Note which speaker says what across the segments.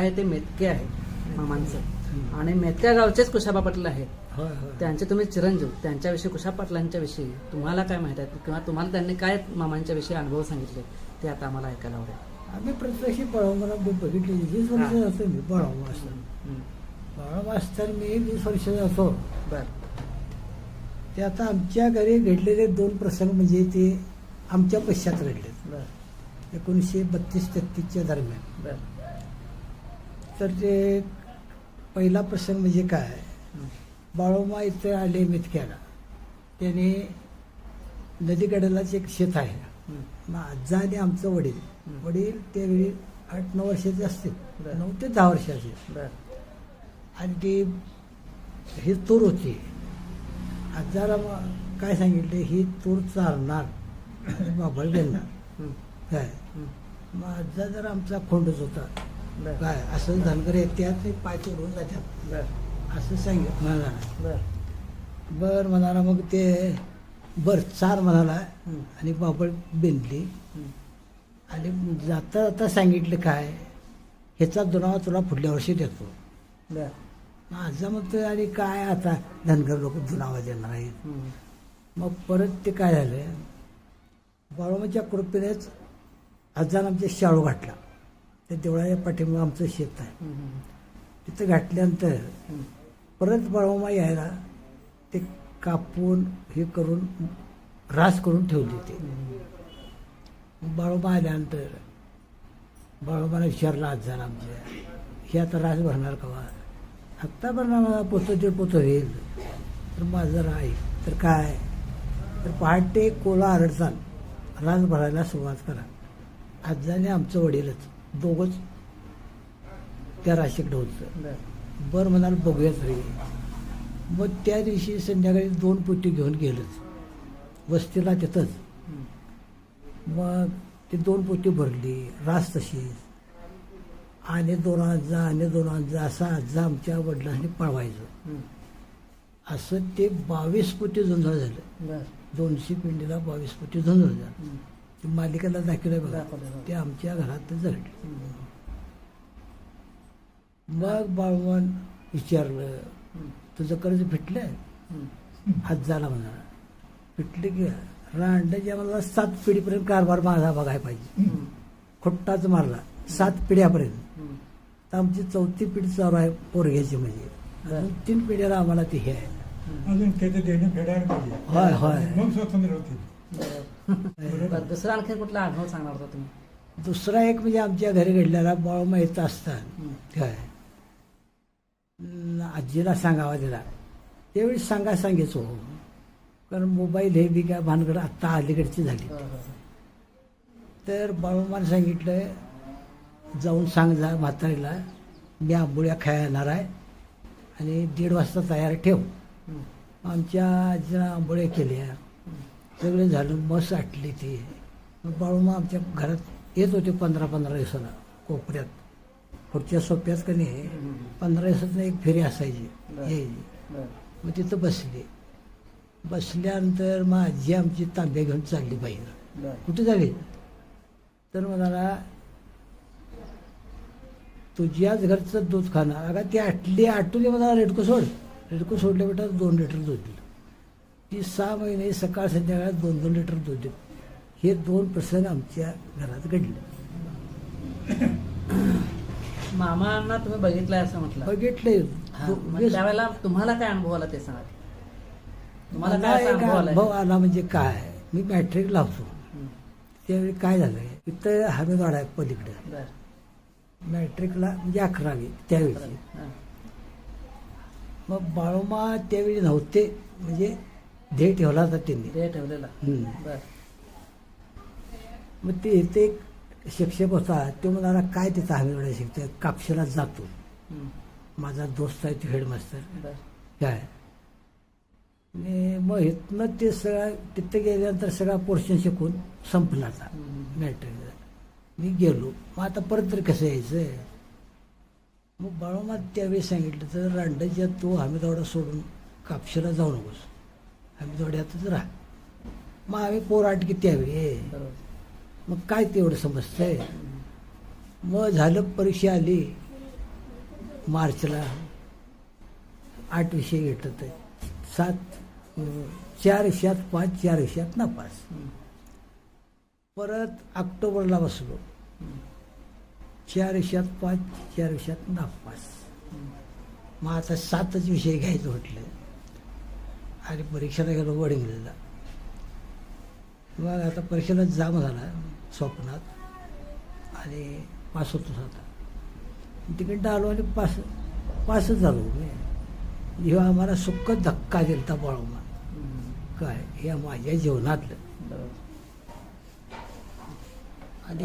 Speaker 1: आहे ते मेतके आहे मामांचं, आणि मेतक्या गावचेच कुशाबा पाटील आहेत.
Speaker 2: होय होय.
Speaker 1: त्यांचे तुम्ही चिरंजीव, त्यांच्याविषयी कुशा पाटलांच्या विषयी तुम्हाला काय माहित आहे, किंवा तुम्हाला त्यांनी काय मामांच्या विषयी अनुभव सांगितले ते आता आम्हाला ऐकायला आवडेल.
Speaker 2: आम्ही प्रत्यक्ष बळावमाला बघितली 20 वर्ष जातो मी बळावमा असताना. बळावमा असताना मी 20 वर्ष जातो.
Speaker 1: बर
Speaker 2: ते आता आमच्या घरी घडलेले 2 प्रसंग म्हणजे ते आमच्या पश्चात घडले
Speaker 1: बर
Speaker 2: 1932-33च्या दरम्यान.
Speaker 1: बर
Speaker 2: तर ते पहिला प्रसंग म्हणजे काय, बाळोमा इथे आले मेतक्याला. त्याने नदीकडेलाच एक शेत आहे. मग आजा आणि आमचं वडील त्यावेळी 8-9 वर्षाचे असतील,
Speaker 1: बरं.
Speaker 2: 9 ते 10 वर्षाचे.
Speaker 1: बर
Speaker 2: आणि ती ही तूर होती. आजाला काय सांगितले, ही तूर चारणार आणि बाबळ देणार काय. मग आजा जर आमचा खोंडच होता
Speaker 1: बर
Speaker 2: काय, असं धनगर येत्यात ते पाय तोडून जातात
Speaker 1: बर
Speaker 2: असं सांगितलं म्हणाला.
Speaker 1: बर
Speaker 2: बर म्हणाला. मग ते बर चार म्हणाला आणि बाबळ बेंदली. आणि जाता जाता सांगितलं काय, ह्याचा दुरावा तुला पुढल्या वर्षी देतो.
Speaker 1: बर
Speaker 2: माझं म्हणतोय आणि काय आता धनगर लोक दुरावा देणार आहेत. मग परत ते काय झालं, बाळोमाच्या कृपेनेच आजान आमच्या शाळू घातला. ते देवळाच्या पाठीमुळे आमचं शेत आहे. तिथं घातल्यानंतर परत बाळोमा यायला ते कापून हे करून रास करून ठेवली. ते बाळोबा आल्यानंतर बाळोबाला विचारलं आजाला आमच्या, हे आता रास भरणार कवा. आत्ता भरणार, मला पोतं 1.5 पोतं होईल. तर माझं राय तर काय, तर पहाटे कोला आरडतान रास भरायला सुरुवात करा. आजाने आमचं वडीलच दोघंच त्या राशीकडे होतं. बरं म्हणाल बघूया तरी. मग त्या दिवशी संध्याकाळी 2 पोती घेऊन गेलंच वस्तीला तिथंच. मग ते 2 पोती भरली, रास तशीच. आणि 2 आजा आणि 2 आजा असा आजा आमच्या वडिलांनी पळवायचं. असं ते 22 पोती झुंजळ झालं. 200 पिंडीला 22 पोती झुंजळ झालं. ते मालिकेला दाखवलंय बघा, ते आमच्या घरात जळले. मग बाळवण विचारलं, तुझं कर्ज फिटलंय? आजाला म्हणा फिटले की रांडाच्या मला 7 पिढीपर्यंत कारभार माझा बघायला पाहिजे. खुट्टाच मारला 7 पिढ्यापर्यंत. तर आमची 4थी पिढी चालू आहे पोरग्याची. म्हणजे अजून 3 पिढ्याला आम्हाला ते हे आहे.
Speaker 3: अजून त्याचं देणं फेडायला पाहिजे.
Speaker 2: होय होय.
Speaker 3: मग स्वतंत्र होतील.
Speaker 1: दुसरा आणखी कुठला अनुभव सांगणार होता तुम्ही?
Speaker 2: दुसरा एक म्हणजे आमच्या घरी घडलेला, बाळोमा येत असतात काय आजीला सांगावा दिला. त्यावेळी सांगायचो, कारण मोबाईल हे बी काय भानगड आत्ता अलीकडची झाली. तर बाळोमाने सांगितलं, जाऊन सांग जा म्हातारीला, मी आंबोळ्या खायला येणार आहे आणि 1:30 वाजता तयार ठेव. आमच्या आजीनं आंबोळ्या केल्या, सगळं झालं, मस्त आटली ती. मग बाळोमा आमच्या घरात येत होते 15-15 दिवसाला. कोपऱ्यात पुढच्या सोप्यात का नाही 15 दिवसात एक फेरी असायची यायची. मग तिथं बसल्यानंतर मग आजी आमची तांब्या घेऊन चालली बाहेर. कुठे झाली तर म्हणाला, तुझ्याच घरचं दूध खाणार. अगं ती आटून मला रेडको सोडले बेटा 2 लिटर दूध दिलं. ती 6 महिने सकाळ संध्याकाळ 2-2 लिटर दूध दिलं. हे 2 प्रसंग आमच्या घरात घडले.
Speaker 1: मामांना तुम्ही बघितलंय असं म्हटलं.
Speaker 2: बघितले.
Speaker 1: मग त्यावेळेला तुम्हाला काय अनुभव आला ते सांगा. तुम्हाला काय असा अनुभव आलाय?
Speaker 2: अनुभव आला म्हणजे काय, मी मॅट्रिक लावतो त्यावेळी काय झालंय, इथं हमीदवाड आहे पलीकडे.
Speaker 1: बर
Speaker 2: मॅट्रिकला म्हणजे 11वी त्यावेळी. मग बाळोमा त्यावेळी नव्हते, म्हणजे ध्येय ठेवला होता त्यांनी.
Speaker 1: ते ठेवलेला. बर
Speaker 2: मग ते इथे एक शिक्षक होता, तो म्हणाला काय तिथं हमीदवाडा शिकतोय, कापशीला जातो. माझा दोस्त आहे तो हेडमास्तर
Speaker 1: बर
Speaker 2: काय. आणि मग इथनं ते सगळं तिथं गेल्यानंतर सगळा पोर्शन शिकून संपला आता मॅट्रिकला. मी गेलो, मग आता परत तरी कसं यायचं. मग बाळोमा त्यावेळी सांगितलं, तर रांडाच्या तो हमीदवाडा सोडून कापशीला जाऊ नकोस, हमीदवाड्यातच राहा. मग आम्ही पोराटकी त्यावेळी. मग काय तेवढं समजतंय. मग झालं, परीक्षा आली, मार्चला 8 विषय घेतलं तर 4 विषयात 5, 4 विषयात नापास. परत ऑक्टोबरला बसलो, 4 विषयात 5, 4 विषयात नापास. मग आता 7च विषय घ्यायचं म्हटलं आणि परीक्षेला गेलो वडिंगला. मग आता परीक्षेला जाम झाला स्वप्नात आणि पास होतो आता. तिकडं आलो आणि पासच झालो. जेव्हा आम्हाला सुक्क धक्का दिलता बाळूमा काय हे माझ्या जीवनातलं. आणि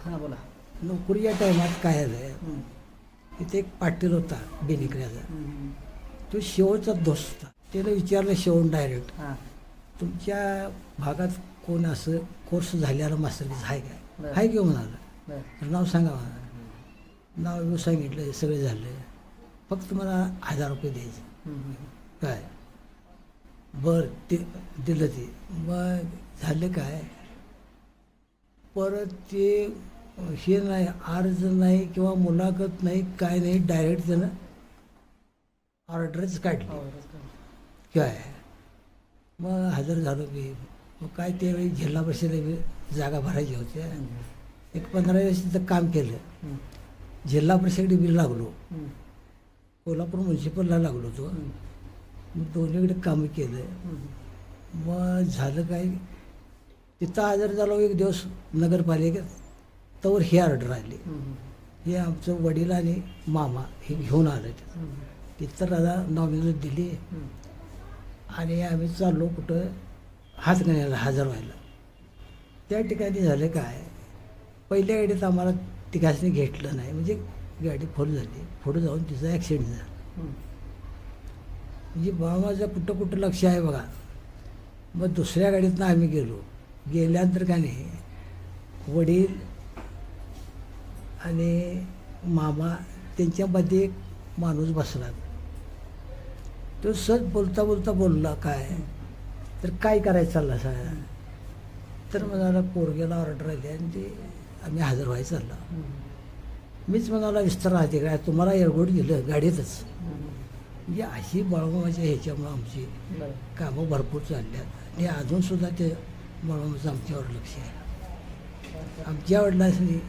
Speaker 1: हां बोला.
Speaker 2: नोकरीच्या टायमात काय झालं, तिथे एक पाटील होता बेनिकऱ्याचा, तो शेवटचा दोस्त होता. त्याला विचारलं शेवण डायरेक्ट,
Speaker 1: हां
Speaker 2: तुमच्या भागात कोण असं कोर्स झालेला मास्तरीच आहे काय?
Speaker 1: बरं.
Speaker 2: आहे घेऊ म्हणाला.
Speaker 1: बरं.
Speaker 2: तर नाव सांगा म्हणाला. नाव येऊ सांगितलं, सगळं झालं. फक्त मला 1000 रुपये द्यायचे. काय बरं ते दिलं. ते मग झालं काय, परत ते हे नाही, अर्ज नाही किंवा मुलाखत नाही, काय नाही, डायरेक्ट त्यानं ऑर्डरच काढली. काय मग हजर झालो मी. मग काय त्यावेळी जिल्हा परिषदेला जागा भरायच्या होत्या. एक 15 वर्षाचं काम केलं. जिल्हा परिषदेकडे बी लागलो, कोल्हापूर म्युन्सिपलला लागलो होतो. मग दोन्हीकडे कामं केलं. मग झालं काय, तिथं हजर झालो एक दिवस नगरपालिकेत. तवर हे ऑर्डर आली. हे आमचं वडील आणि मामा हे घेऊन आलं. तिथं दादा नॉमिनल दिली आणि आम्ही चाललो कुठं हातकणंगल्याला हजर व्हायला. त्या ठिकाणी झालं काय, पहिल्या गाडीत आम्हाला तिघांनी घेतलं नाही. म्हणजे गाडी फुल झाली, पुढं जाऊन तिचा ॲक्सिडेंट झाला. म्हणजे मामाचं कुठं कुठं लक्ष आहे बघा. मग दुसऱ्या गाडीतनं आम्ही गेलो. गेल्यानंतर का नाही, वडील आणि मामा त्यांच्यामध्ये एक माणूस बसला. तो सहज बोलता बोलता बोलला काय, तर काय करायचं चाललं सांगा. तर म्हणाला पोरग्याला ऑर्डर आली आणि ते आम्ही हजर व्हायचं चाललं. मीच म्हणाला विस्तार राहते काय, तुम्हाला एअरपोर्ट दिलं गाडीतच. म्हणजे अशी बाळूमामाच्या ह्याच्यामुळं आमची कामं भरपूर चालल्यात आणि अजूनसुद्धा ते बाळूमामाचं आमच्यावर लक्ष आहे. आमच्या वडिलांनी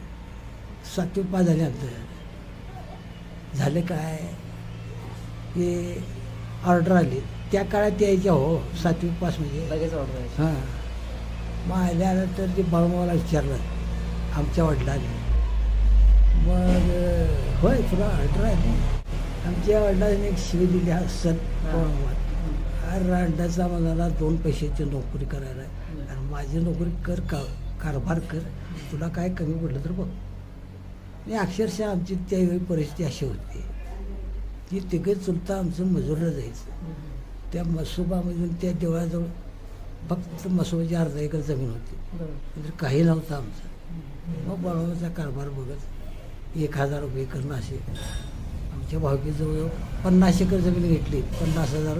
Speaker 2: 7वी पास झाल्यानंतर झालं काय, हे ऑर्डर आली. त्या काळात यायच्या हो 7वी पास म्हणजे
Speaker 1: लगेच ऑर्डर आहे.
Speaker 2: हां. मग आल्यानंतर ते बाळूमामाला विचारलं आमच्या वडिलांनी. मग होय तुला ऑर्डर आहे. आमच्या वडिलांनी एक शिवी दिली हा सर बाळूमामात. अरे अंड्याचा म्हणाला 2 पैशाची नोकरी करायला आणि माझी नोकरी कर, कारभार कर, तुला काय कमी पडलं तर बघ. आणि अक्षरशः आमची त्यावेळी परिस्थिती अशी होती की तिघं चुलता आमचं मजुरीला जायचं. त्या मसोबामधून त्या देवळाजवळ फक्त मसोबाची अर्धा एकर जमीन होती, म्हणजे काही नव्हतं आमचं. मग बाळूमामाचा कारभार बघत 1000 रुपये करणं असे आमच्या भावकीजवळ 50 एकर जमीन घेतली. 50,000